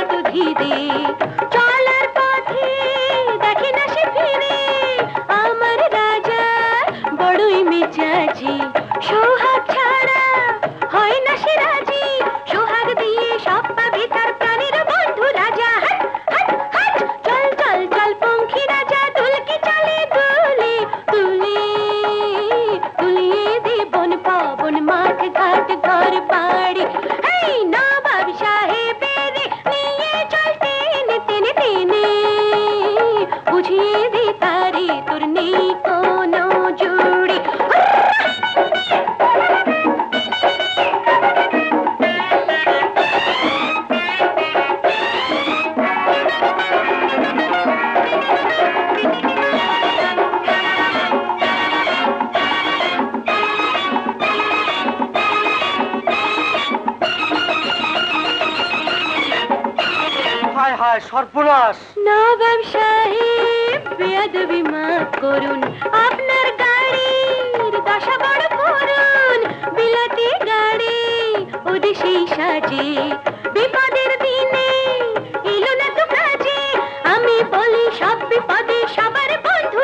কত ধীরে চলার পথে দেখে না সে ফিরে আমার রাজা বড়ই মেজাজি সোহাগ ছাড়া হয় না সে রাজি সোহাগ দিয়ে সব পাবে তার প্রাণের বন্ধু রাজা হাট হাট হাট চল চল চল পঙ্খী রাজা দুলকে চলে দুলে দুলে দুলিয়ে দে বন পাবন মাঠ ঘাট ঘর বাড়ি এই নবাব সাহেবের নিয়ে চল টেনে টেনে টেনে বুঝিয়ে দে তারে তোর নেই কোনো জুড়ি হায় হায় সর্বনাশ! নবাব সাহেব বেয়াদবি মাফ করুন আপনার গাড়ির দশা বড় করুন বিলাতি গাড়ি ওদেশেই সাজে বিপদের দিনে এলো না তো কাজে আমি বলি সব বিপদে সবার বন্ধু